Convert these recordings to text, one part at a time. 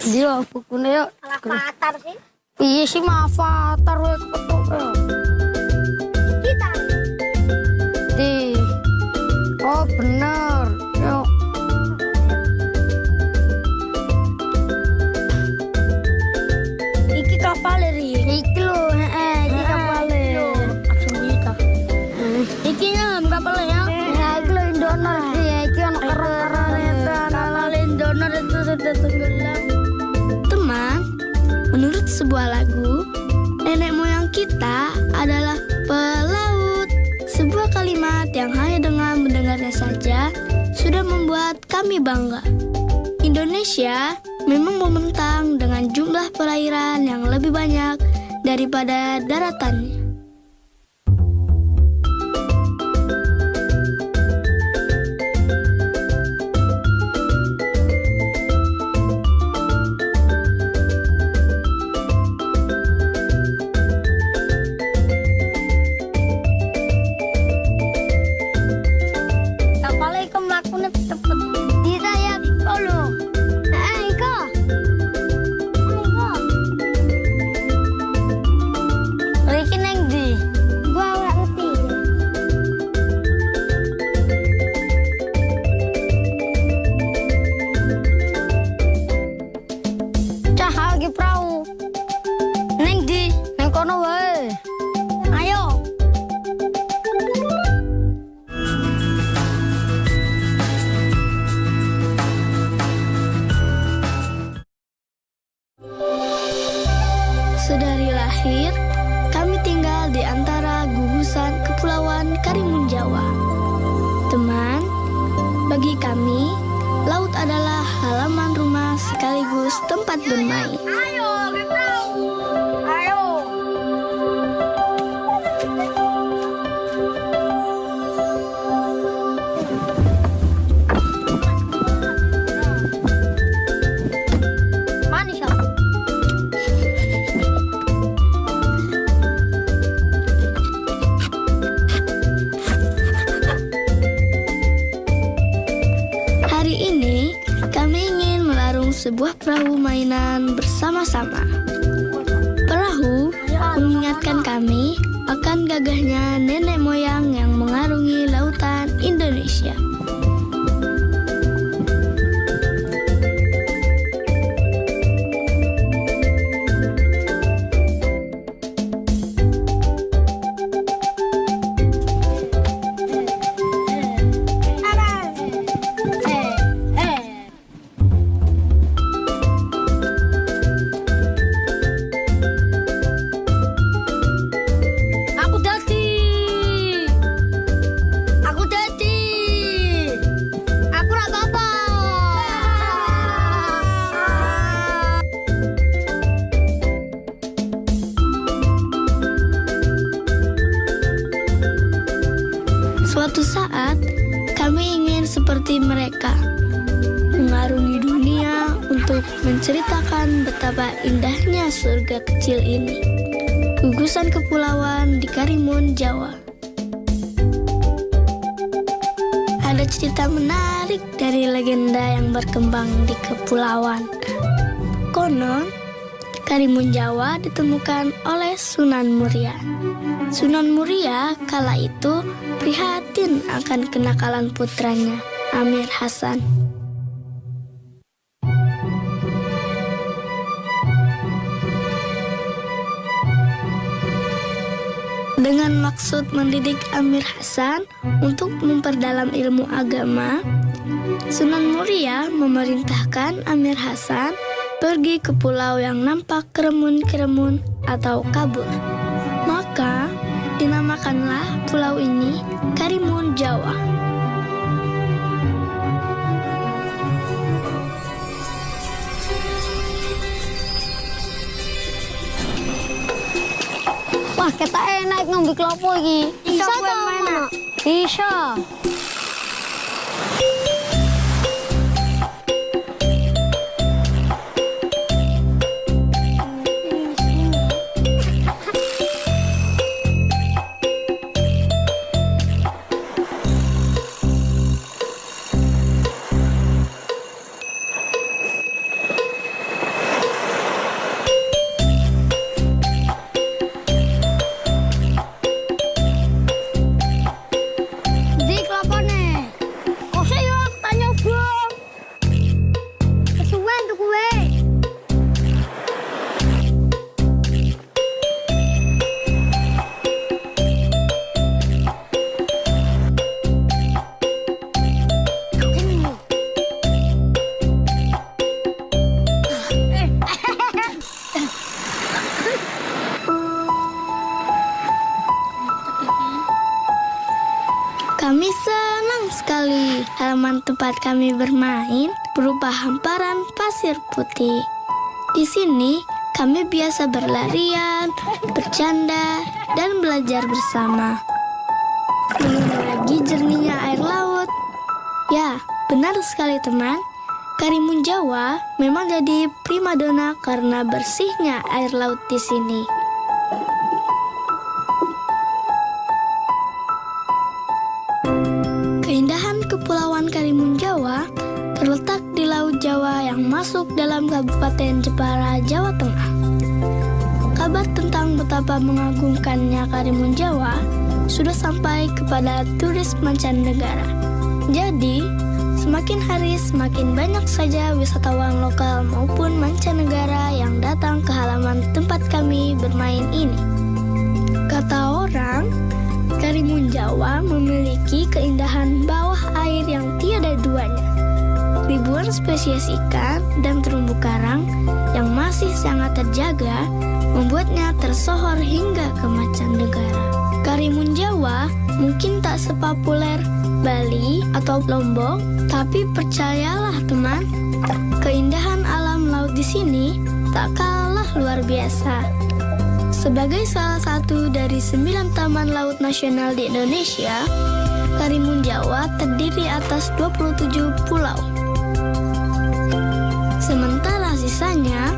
Dia bukune yo. Avatar sih. Iya sih mah avatar we ketok. Kita. Di. Oh bener. Yo. Iki kapal ri. Iki lho, iki kapale. Langsung kita. Iki nya kapal ya. Ya iki lho Indonor iki, iki ono keren-keren itu. Kapal Indonor itu sudah tenggelam. Teman, menurut sebuah lagu, nenek moyang kita adalah pelaut. Sebuah kalimat yang hanya dengan mendengarnya saja sudah membuat kami bangga. Indonesia memang membentang dengan jumlah perairan yang lebih banyak daripada daratannya. Kapal iku mlakune cepet. Kita ya iko. Iko. Iki neng ndi? Gua ora ngerti. Cah lagi perahu. Neng di, neng kono wae. Ayo. Sedari lahir, kami tinggal di antara gugusan kepulauan Karimun Jawa. Teman, bagi kami, laut adalah halaman rumah sekaligus tempat bermain. Ayo, perahu. Ayo. Manis ya. Hari ini, kami ingin melarung sebuah perahu mainan bersama-sama. Perahu mengingatkan kami akan gagahnya nenek moyang yang mengarungi lautan Indonesia. Aku dadi. Aku dadi. Aku ora apa-apa. Suatu saat, kami ingin seperti mereka, mengarungi dunia untuk menceritakan betapa indahnya surga kecil ini. Gugusan kepulauan di Karimun Jawa. Ada cerita menarik dari legenda yang berkembang di kepulauan. Konon, Karimun Jawa ditemukan oleh Sunan Muria. Sunan Muria kala itu prihatin akan kenakalan putranya, Amir Hasan. Dengan maksud mendidik Amir Hasan untuk memperdalam ilmu agama, Sunan Muria memerintahkan Amir Hasan pergi ke pulau yang nampak keremun-keremun atau kabur. Maka dinamakanlah pulau ini Karimun Jawa. Wah, kita enak ngambil kelopo iki. Bisa Bisa gue toh, main, Mak? Bisa. tempat kami bermain berupa hamparan pasir putih. Di sini kami biasa berlarian, bercanda, dan belajar bersama. Belum lagi jernihnya air laut. Ya, benar sekali teman. Karimun Jawa memang jadi primadona karena bersihnya air laut di sini. Keindahan Kepulauan Karimun Jawa terletak di Laut Jawa yang masuk dalam Kabupaten Jepara, Jawa Tengah. Kabar tentang betapa mengagumkannya Karimun Jawa sudah sampai kepada turis mancanegara. Jadi, semakin hari semakin banyak saja wisatawan lokal maupun mancanegara yang datang ke halaman tempat kami bermain ini. Kata orang, Karimun Jawa memiliki keindahan bawah air yang tiada duanya. Ribuan spesies ikan dan terumbu karang yang masih sangat terjaga membuatnya tersohor hingga ke mancanegara. Karimun Jawa mungkin tak sepopuler Bali atau Lombok, tapi percayalah teman, keindahan alam laut di sini tak kalah luar biasa. Sebagai salah satu dari 9 taman laut nasional di Indonesia, Karimun Jawa terdiri atas 27 pulau. Sementara sisanya,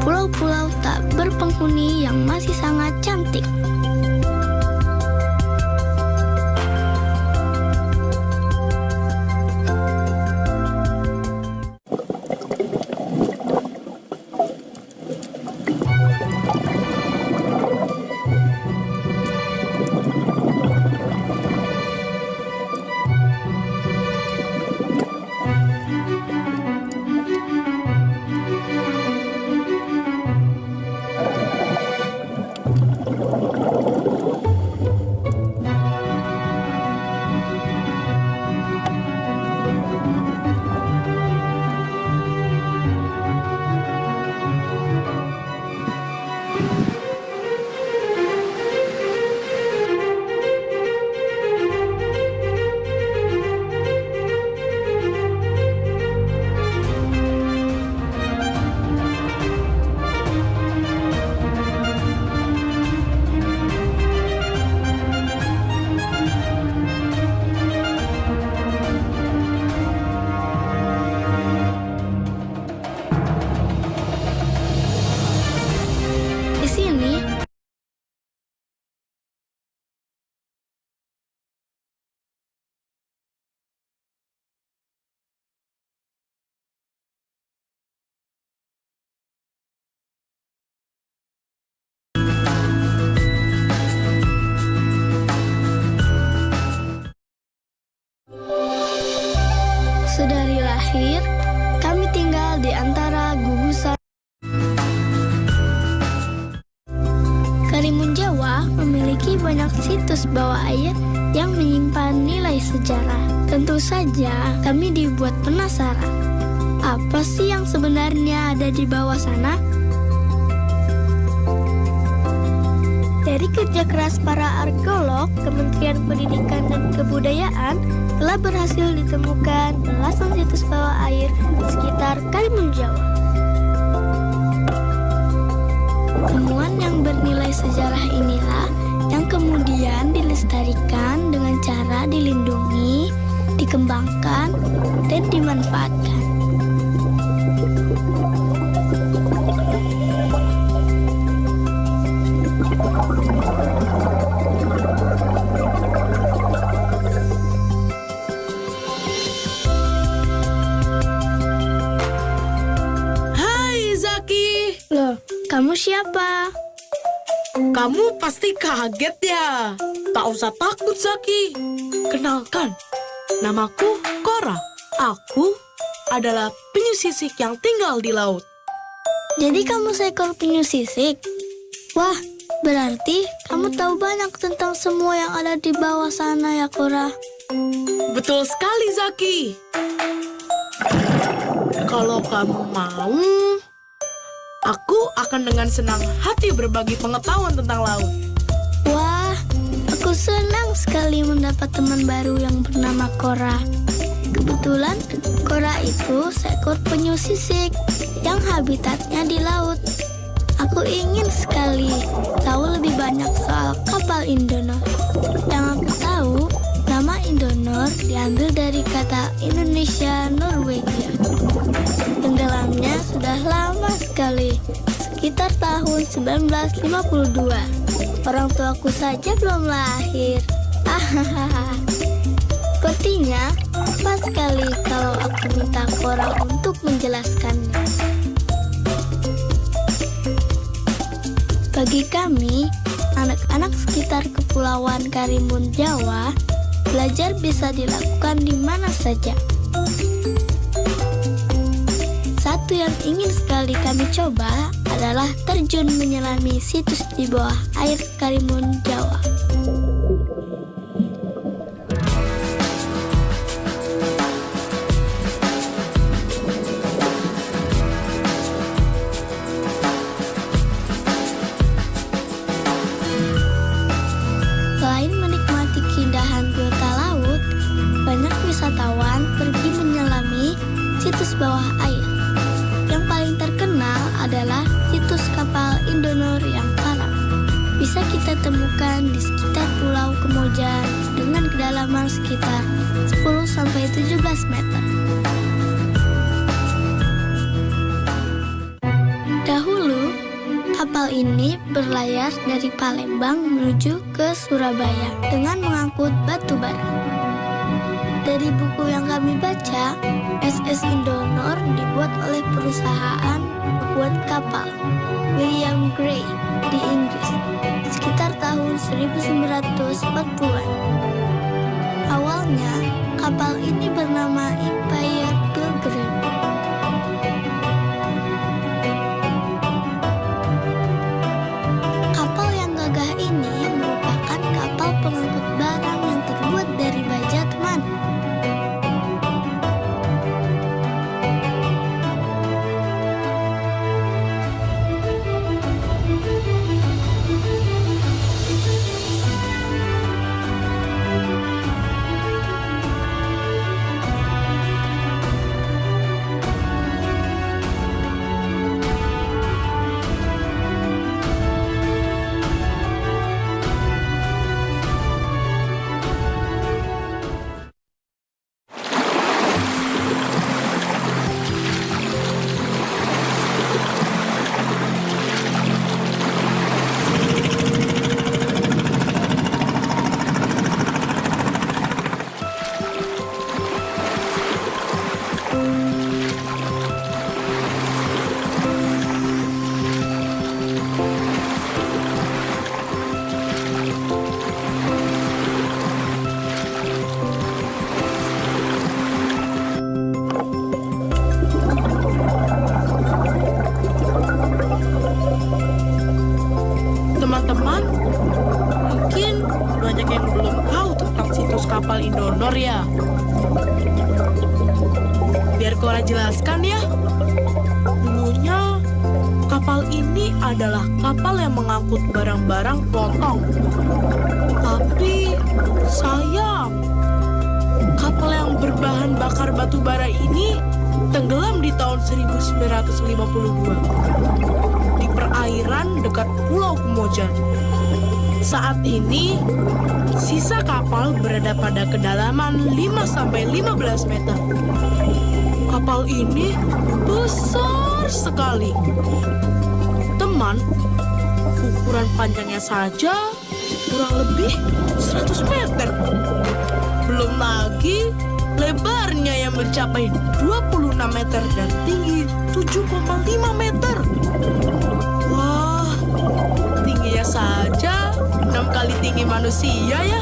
pulau-pulau tak berpenghuni yang masih sangat cantik. Sedari lahir, kami tinggal di antara gugusan. Karimun Jawa memiliki banyak situs bawah air yang menyimpan nilai sejarah. Tentu saja kami dibuat penasaran. Apa sih yang sebenarnya ada di bawah sana? Dari kerja keras para arkeolog, Kementerian Pendidikan dan Kebudayaan telah berhasil ditemukan belasan situs bawah air di sekitar Karimun Jawa. Temuan yang bernilai sejarah inilah yang kemudian dilestarikan dengan cara dilindungi, dikembangkan, dan dimanfaatkan. Kamu siapa? Kamu pasti kaget ya. Tak usah takut, Zaki. Kenalkan, namaku Cora. Aku adalah penyu sisik yang tinggal di laut. Jadi kamu seekor penyu sisik? Wah, berarti kamu tahu banyak tentang semua yang ada di bawah sana ya, Cora? Betul sekali, Zaki. Kalau kamu mau, aku akan dengan senang hati berbagi pengetahuan tentang laut. Wah, aku senang sekali mendapat teman baru yang bernama Cora. Kebetulan Cora itu seekor penyu sisik yang habitatnya di laut. Aku ingin sekali tahu lebih banyak soal kapal Indonor. Yang aku tahu, nama Indonor diambil dari kata Indonesia Norwegia. Tenggelamnya sudah lama sekali, sekitar tahun 1952. Orang tuaku saja belum lahir. Sepertinya pas sekali kalau aku minta Cora untuk menjelaskannya. Bagi kami, anak-anak sekitar Kepulauan Karimun Jawa, belajar bisa dilakukan di mana saja. Satu yang ingin sekali kami coba adalah terjun menyelami situs di bawah air Karimun Jawa. Selain menikmati keindahan biota laut, banyak wisatawan pergi menyelami situs bawah air. Yang paling terkenal adalah situs kapal Indonor yang karam. Bisa kita temukan di sekitar Pulau Kemojan dengan kedalaman sekitar 10-17 meter. Dahulu, kapal ini berlayar dari Palembang menuju ke Surabaya dengan mengangkut batu bara. Dari buku yang kami baca, SS Indonor dibuat oleh perusahaan pembuat kapal William Gray di Inggris sekitar tahun 1940-an. Awalnya, kapal ini bernama Empire Pilgrim. Kapal yang gagah ini merupakan kapal pengangkut barang yang terbuat dari baja teman. Teman-teman, mungkin banyak yang belum tahu tentang situs kapal Indonor ya. Biar Cora jelaskan ya. Dulunya, kapal ini adalah kapal yang mengangkut barang-barang potong. Tapi, sayang, kapal yang berbahan bakar batu bara ini tenggelam di tahun 1952 di perairan dekat Pulau Kemojan. Saat ini, sisa kapal berada pada kedalaman 5-15 meter. Kapal ini besar sekali. Teman, ukuran panjangnya saja kurang lebih 100 meter. Belum lagi lebarnya yang mencapai 26 meter dan tinggi 7,5 meter. Wah, tingginya saja 6 kali tinggi manusia ya.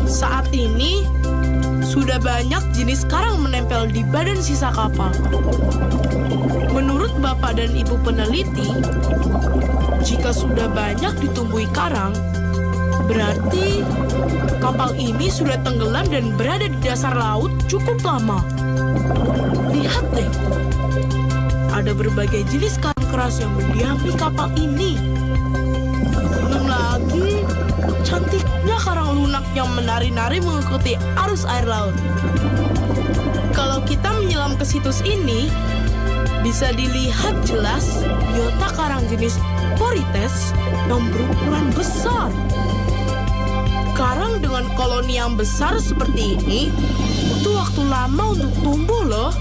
Saat ini, sudah banyak jenis karang menempel di badan sisa kapal. Menurut Bapak dan Ibu peneliti, jika sudah banyak ditumbuhi karang, berarti kapal ini sudah tenggelam dan berada di dasar laut cukup lama. Lihat deh, ada berbagai jenis karang keras yang mendiami kapal ini. Belum lagi cantiknya karang lunak yang menari-nari mengikuti arus air laut. Kalau kita menyelam ke situs ini, bisa dilihat jelas biota karang jenis Porites yang berukuran besar. Karang dengan koloni yang besar seperti ini butuh waktu lama untuk tumbuh loh.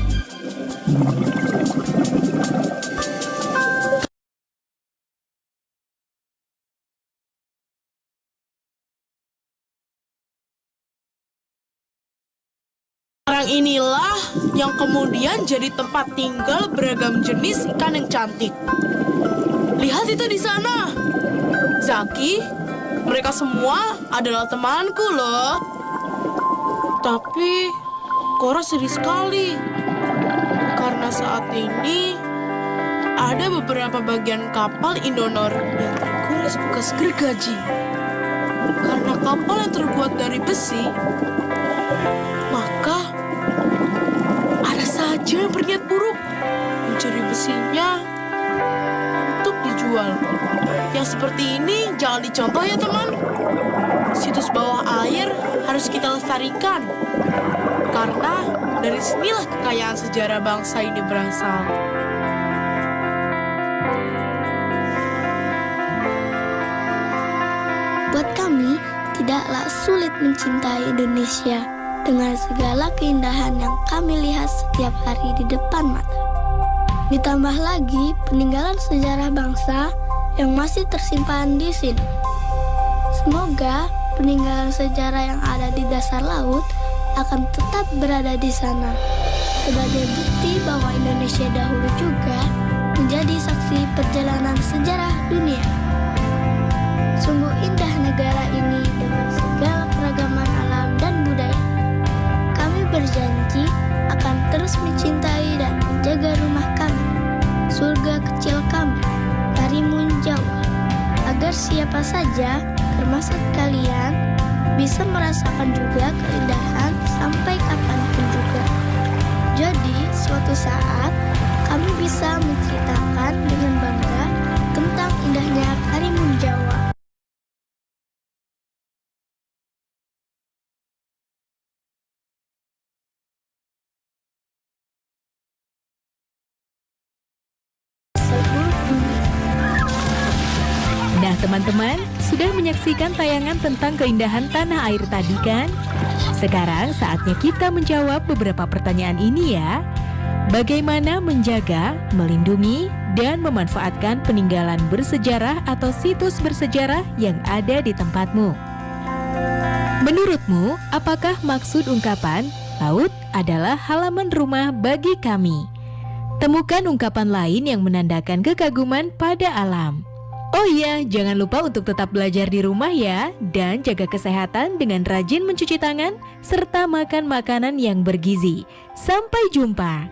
Karang inilah yang kemudian jadi tempat tinggal beragam jenis ikan yang cantik. Lihat itu di sana. Zaki, mereka semua adalah temanku loh. Tapi Cora sedih sekali. Karena saat ini ada beberapa bagian kapal Indonor yang terkuras bekas gergaji. Karena kapal yang terbuat dari besi, maka ada saja yang berniat buruk mencuri besinya untuk dijual. Yang seperti ini jangan dicontoh ya teman. Situs bawah air harus kita lestarikan, karena dari sinilah kekayaan sejarah bangsa ini berasal. Buat kami, tidaklah sulit mencintai Indonesia dengan segala keindahan yang kami lihat setiap hari di depan mata. Ditambah lagi peninggalan sejarah bangsa yang masih tersimpan di sini. Semoga peninggalan sejarah yang ada di dasar laut akan tetap berada di sana, sebagai bukti bahwa Indonesia dahulu juga menjadi saksi perjalanan sejarah dunia. Sungguh indah negara ini dengan segala keragaman alam dan budaya. Kami berjanji akan terus mencintai dan menjaga rumah kami, surga kecil kami, Karimun Jawa, agar siapa saja, termasuk kalian, bisa merasakan juga keindahan sampai kapanpun juga. Jadi, suatu saat kami bisa menceritakan dengan bangga tentang indahnya Karimun Jawa. Nah teman-teman, sudah menyaksikan tayangan tentang keindahan tanah air tadi kan? Sekarang saatnya kita menjawab beberapa pertanyaan ini ya. Bagaimana menjaga, melindungi, dan memanfaatkan peninggalan bersejarah atau situs bersejarah yang ada di tempatmu? Menurutmu, apakah maksud ungkapan laut adalah halaman rumah bagi kami? Temukan ungkapan lain yang menandakan kekaguman pada alam. Oh iya, jangan lupa untuk tetap belajar di rumah ya, dan jaga kesehatan dengan rajin mencuci tangan serta makan makanan yang bergizi. Sampai jumpa.